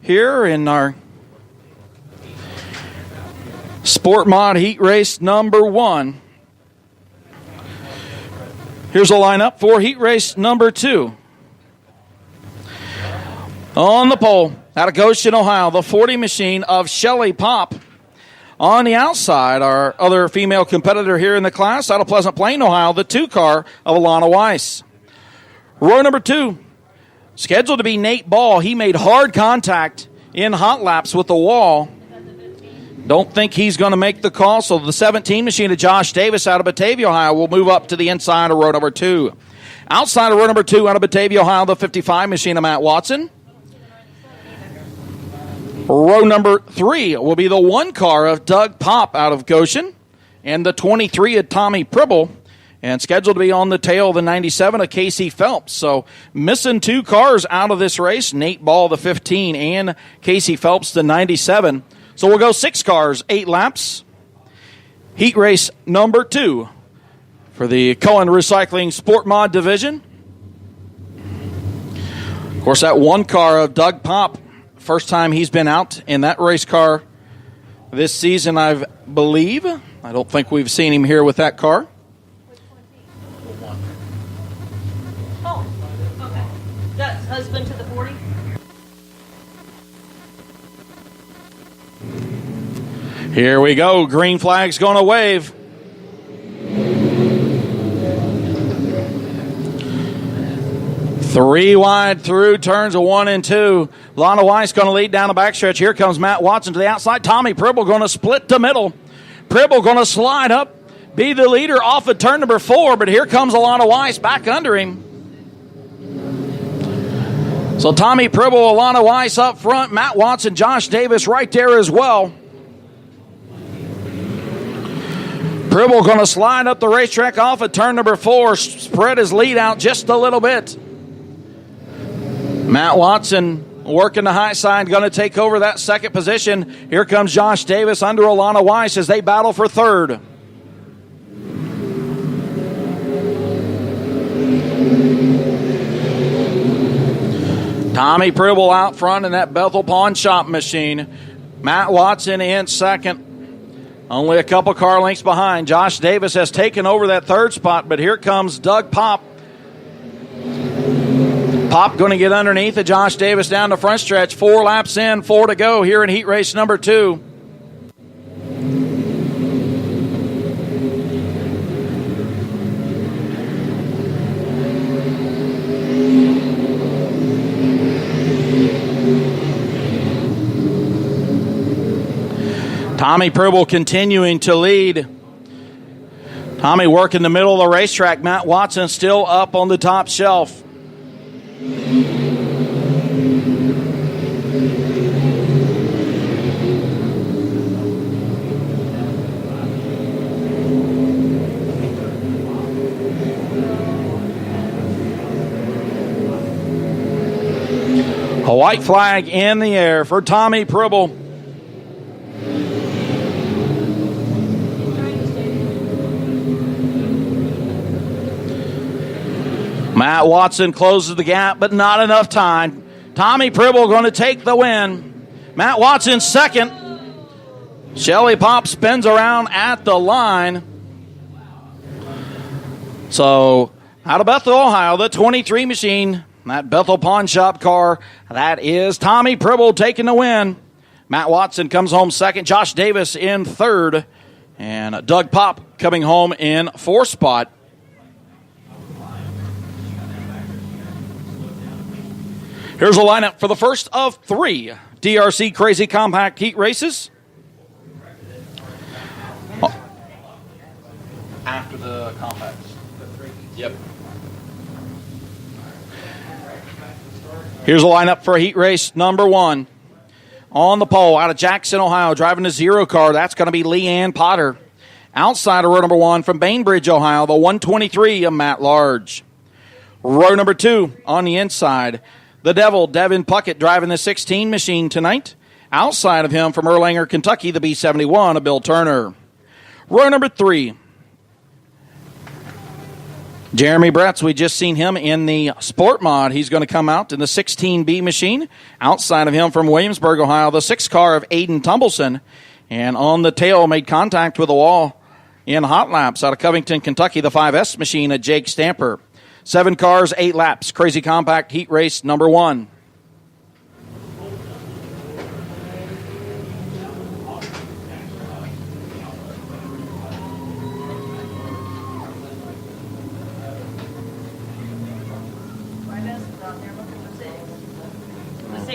here in our Sport Mod Heat Race number 1. Here's a lineup for Heat Race number 2. On the pole, out of Goshen, Ohio, the 40 machine of Shelly Pop. On the outside, our other female competitor here in the class, out of Pleasant Plain, Ohio, the 2 car of Alana Weiss. Row number 2, scheduled to be Nate Ball. He made hard contact in hot laps with the wall. Don't think he's going to make the call, so the 17 machine of Josh Davis out of Batavia, Ohio, will move up to the inside of row number 2. Outside of row number 2, out of Batavia, Ohio, the 55 machine of Matt Watson. Row number 3 will be the 1 car of Doug Pop out of Goshen and the 23 of Tommy Pribble, and scheduled to be on the tail of the 97 of Casey Phelps. So missing 2 cars out of this race, Nate Ball, the 15, and Casey Phelps, the 97. So we'll go 6 cars, 8 laps. Heat race number 2 for the Cohen Recycling Sport Mod division. Of course, that 1 car of Doug Pop, first time he's been out in that race car this season, I believe. I don't think we've seen him here with that car. Oh, okay. That's husband to the 40? Here we go. Green flag's going to wave. Three wide through turns of 1 and 2. Lana Weiss going to lead down the backstretch. Here comes Matt Watson to the outside. Tommy Pribble going to split to middle. Pribble going to slide up, be the leader off of turn number 4, but here comes Alana Weiss back under him. So Tommy Pribble, Alana Weiss up front. Matt Watson, Josh Davis right there as well. Pribble going to slide up the racetrack off of turn number 4, spread his lead out just a little bit. Matt Watson working the high side, going to take over that second position. Here comes Josh Davis under Alana Weiss as they battle for third. Tommy Pribble out front in that Bethel Pawn Shop machine. Matt Watson in second. Only a couple car lengths behind. Josh Davis has taken over that third spot, but here comes Doug Pop. Pop going to get underneath of Josh Davis down the front stretch. 4 laps in, 4 to go here in heat race number 2. Tommy Pribble continuing to lead. Tommy working the middle of the racetrack. Matt Watson still up on the top shelf. A white flag in the air for Tommy Pribble. Matt Watson closes the gap, but not enough time. Tommy Pribble going to take the win. Matt Watson second. Shelly Pop spins around at the line. So, out of Bethel, Ohio, the 23 machine, that Bethel Pawn Shop car, that is Tommy Pribble taking the win. Matt Watson comes home second. Josh Davis in third. And Doug Pop coming home in fourth spot. Here's a lineup for the first of 3 DRC Crazy Compact Heat races. After the compacts. Yep. Here's a lineup for heat race number 1. On the pole, out of Jackson, Ohio, driving the 0 car, that's going to be Leanne Potter. Outside of row number 1 from Bainbridge, Ohio, the 123 of Matt Large. Row number 2 on the inside, the Devil, Devin Puckett, driving the 16 machine tonight. Outside of him from Erlanger, Kentucky, the B71 of Bill Turner. Row number 3, Jeremy Bretz, we just seen him in the Sport Mod. He's going to come out in the 16B machine. Outside of him from Williamsburg, Ohio, the 6 car of Aiden Tumbleson. And on the tail, made contact with the wall in hot laps out of Covington, Kentucky, the 5S machine of Jake Stamper. 7 cars, 8 laps. Crazy Compact Heat Race number 1.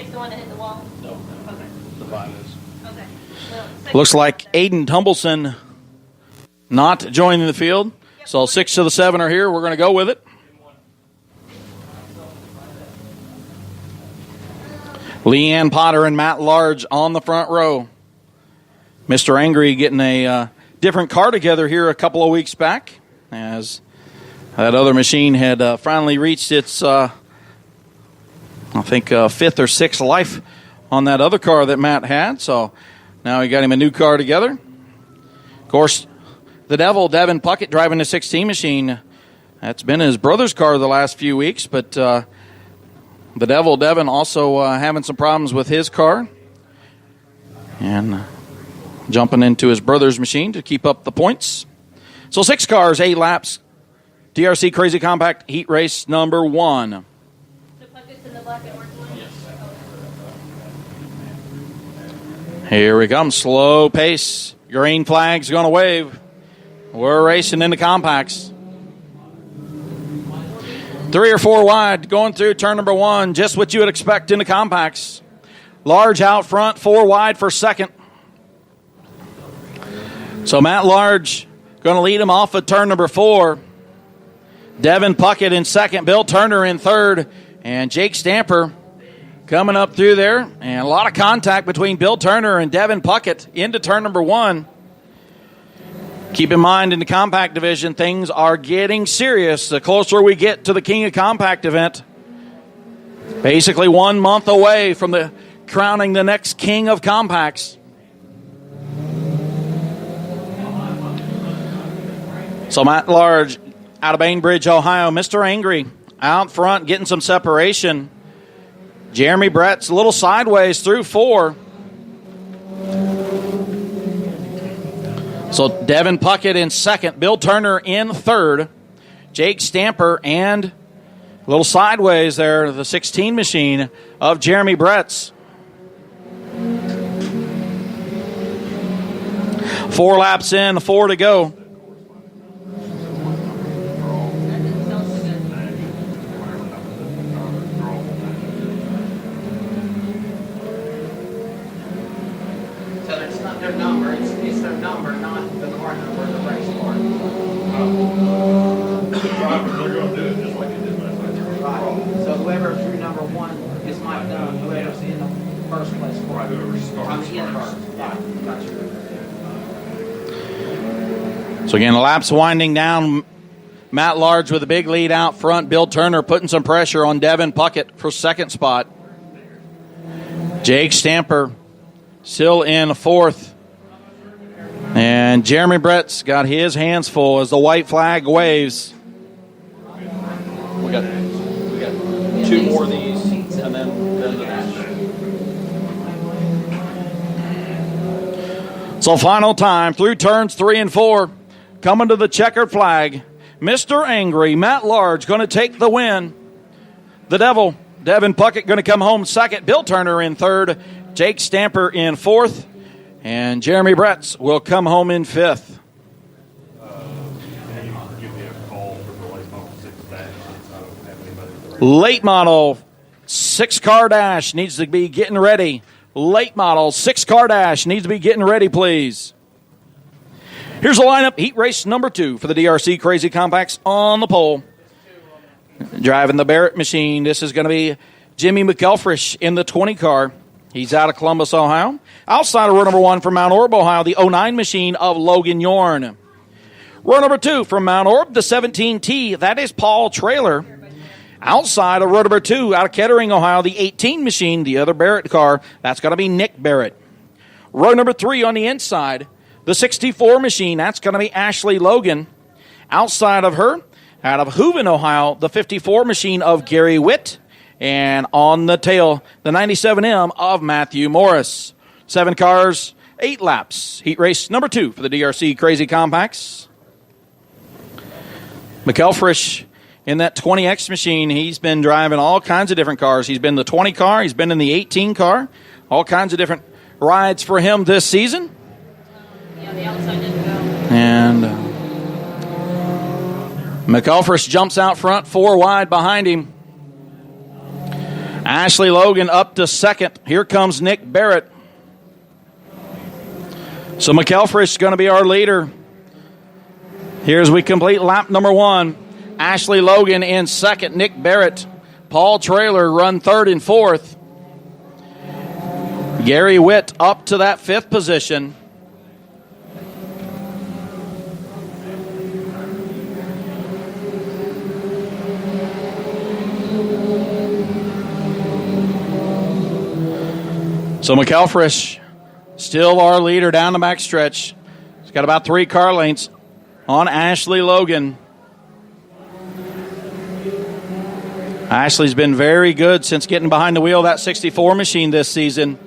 The one that hit the wall? No. Okay. The 5 is. Okay. Well, Looks like Aiden Tumbleson not joining the field. So 6 of the 7 are here. We're going to go with it. Leanne Potter and Matt Large on the front row. Mr. Angry getting a different car together here a couple of weeks back, as that other machine had finally reached its, I think, 5th or 6th life on that other car that Matt had. So now he got him a new car together. Of course, the Devil, Devin Puckett, driving the 16 machine. That's been his brother's car the last few weeks, but the Devil, Devin, also having some problems with his car. And jumping into his brother's machine to keep up the points. So 6 cars, 8 laps. DRC Crazy Compact Heat Race number 1. the Puckett's in the black and orange one? Yes. Here we come, slow pace. Green flag's going to wave. We're racing into compacts. 3 or 4 wide, going through turn number 1, just what you would expect in the compacts. Large out front, 4 wide for second. So Matt Large going to lead him off at turn number 4. Devin Puckett in second, Bill Turner in third, and Jake Stamper coming up through there. And a lot of contact between Bill Turner and Devin Puckett into turn number 1. Keep in mind, in the compact division, things are getting serious the closer we get to the King of Compact event. Basically 1 month away from the crowning the next King of Compacts. So Matt Large out of Bainbridge, Ohio. Mr. Angry out front getting some separation. Jeremy Brett's a little sideways through 4. So Devin Puckett in second. Bill Turner in third. Jake Stamper and a little sideways there, the 16 machine of Jeremy Brett's. 4 laps in, 4 to go. Their number, it's their number, not the car number, the race car. They're going to do it just like they did last night. Right. So whoever drew number 1 is Mike Dunn, whoever's in the first place car. Right, whoever starts In first. first. Right. Gotcha. So again, the laps winding down. Matt Large with a big lead out front. Bill Turner putting some pressure on Devin Puckett for second spot. Jake Stamper still in fourth. And Jeremy Brett's got his hands full as the white flag waves. We got 2 more of these, and then the dash. So final time through turns 3 and 4. Coming to the checkered flag. Mr. Angry, Matt Large, going to take the win. The Devil, Devin Puckett, going to come home second. Bill Turner in third. Jake Stamper in fourth. And Jeremy Bretz will come home in fifth. Give me a call for the late model 6 dash since I don't have anybody to race. Late model 6-car dash needs to be getting ready. Late model 6-car dash needs to be getting ready, please. Here's the lineup. Heat race number 2 for the DRC Crazy Compacts on the pole. Driving the Barrett machine, this is going to be Jimmy McElfresh in the 20 car. He's out of Columbus, Ohio. Outside of row number 1 from Mount Orb, Ohio, the 09 machine of Logan Yorn. Row number 2 from Mount Orb, the 17T, that is Paul Trailer. Outside of row number 2 out of Kettering, Ohio, the 18 machine, the other Barrett car, that's going to be Nick Barrett. Row number 3 on the inside, the 64 machine, that's going to be Ashley Logan. Outside of her, out of Hooven, Ohio, the 54 machine of Gary Witt. And on the tail, the 97M of Matthew Morris. 7 cars, 8 laps. Heat race number 2 for the DRC Crazy Compacts. McElfresh in that 20X machine. He's been driving all kinds of different cars. He's been in the 20 car. He's been in the 18 car. All kinds of different rides for him this season. Yeah, the outside didn't go. And McElfresh jumps out front, 4 wide behind him. Ashley Logan up to second. Here comes Nick Barrett. So McElfresh is going to be our leader. Here's we complete lap number 1. Ashley Logan in second. Nick Barrett. Paul Traylor run third and fourth. Gary Witt up to that 5th position. So McElfresh, still our leader down the back stretch. He's got about 3 car lengths on Ashley Logan. Ashley's been very good since getting behind the wheel of that 64 machine this season.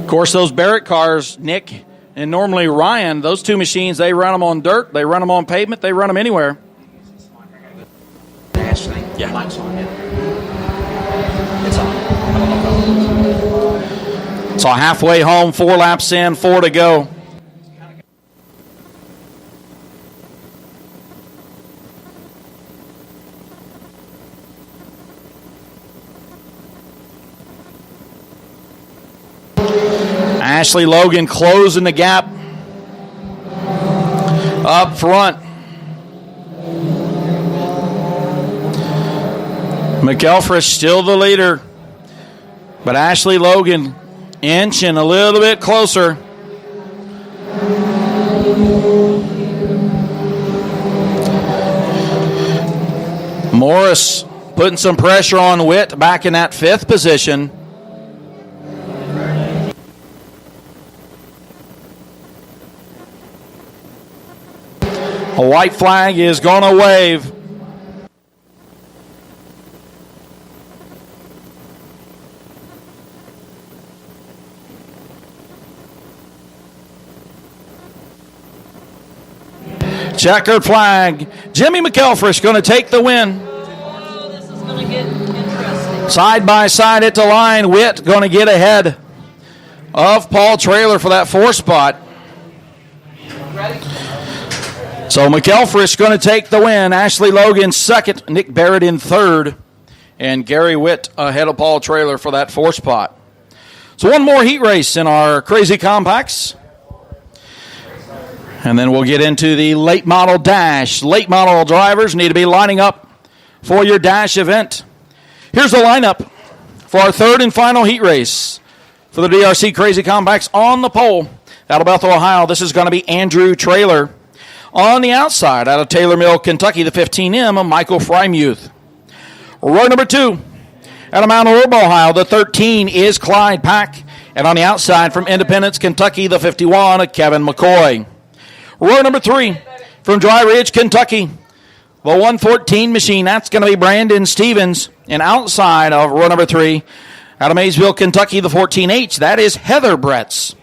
Of course, those Barrett cars, Nick and normally Ryan, those 2 machines, they run them on dirt, they run them on pavement, they run them anywhere. Ashley, Yeah. mic's on it. It's on. I don't know if that So halfway home, 4 laps in, 4 to go. Ashley Logan closing the gap up front. McElfresh still the leader, but Ashley Logan inching a little bit closer. Morris putting some pressure on Witt back in that 5th position. A white flag is going to wave. Checkered flag. Jimmy McElfresh going to take the win. Oh, this is going to get interesting. Side by side at the line. Witt going to get ahead of Paul Traylor for that 4th spot. So McElfresh going to take the win. Ashley Logan second. Nick Barrett in third. And Gary Witt ahead of Paul Traylor for that 4th spot. So one more heat race in our Crazy Compacts. And then we'll get into the late model dash. Late model drivers need to be lining up for your dash event. Here's the lineup for our 3rd and final heat race for the DRC Crazy Compacts on the pole. Out of Bethel, Ohio, this is going to be Andrew Traylor. On the outside, out of Taylor Mill, Kentucky, the 15M of Michael Frymuth. Row number 2, out of Mount Orb, Ohio, the 13 is Clyde Pack. And on the outside, from Independence, Kentucky, the 51 of Kevin McCoy. Row number 3, from Dry Ridge, Kentucky, the 114 machine, that's going to be Brandon Stevens. And outside of row number 3, out of Maysville, Kentucky, the 14H, that is Heather Bretz.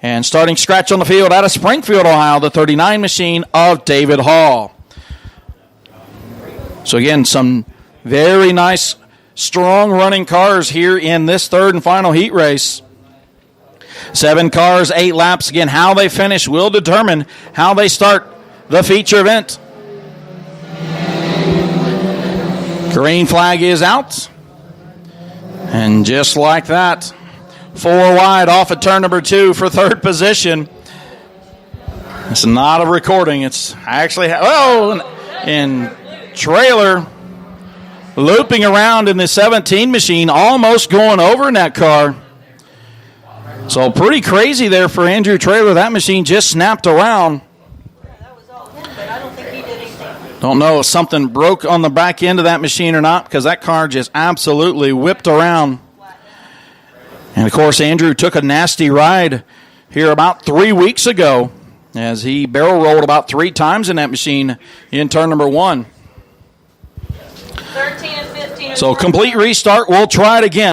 And starting scratch on the field out of Springfield, Ohio, the 39 machine of David Hall. So again, some very nice, strong running cars here in this 3rd and final heat race. 7 cars, 8 laps. Again, how they finish will determine how they start the feature event. Green flag is out. And just like that, 4 wide off of turn number 2 for 3rd position. It's not a recording. It's actually, and Traylor looping around in the 17 machine, almost going over in that car. So pretty crazy there for Andrew Traylor. That machine just snapped around. Yeah, that was all him, but I don't think he did anything. Don't know if something broke on the back end of that machine or not, because that car just absolutely whipped around. And, of course, Andrew took a nasty ride here about 3 weeks ago as he barrel rolled about 3 times in that machine in turn number 1. 13 and 15. So complete restart. We'll try it again.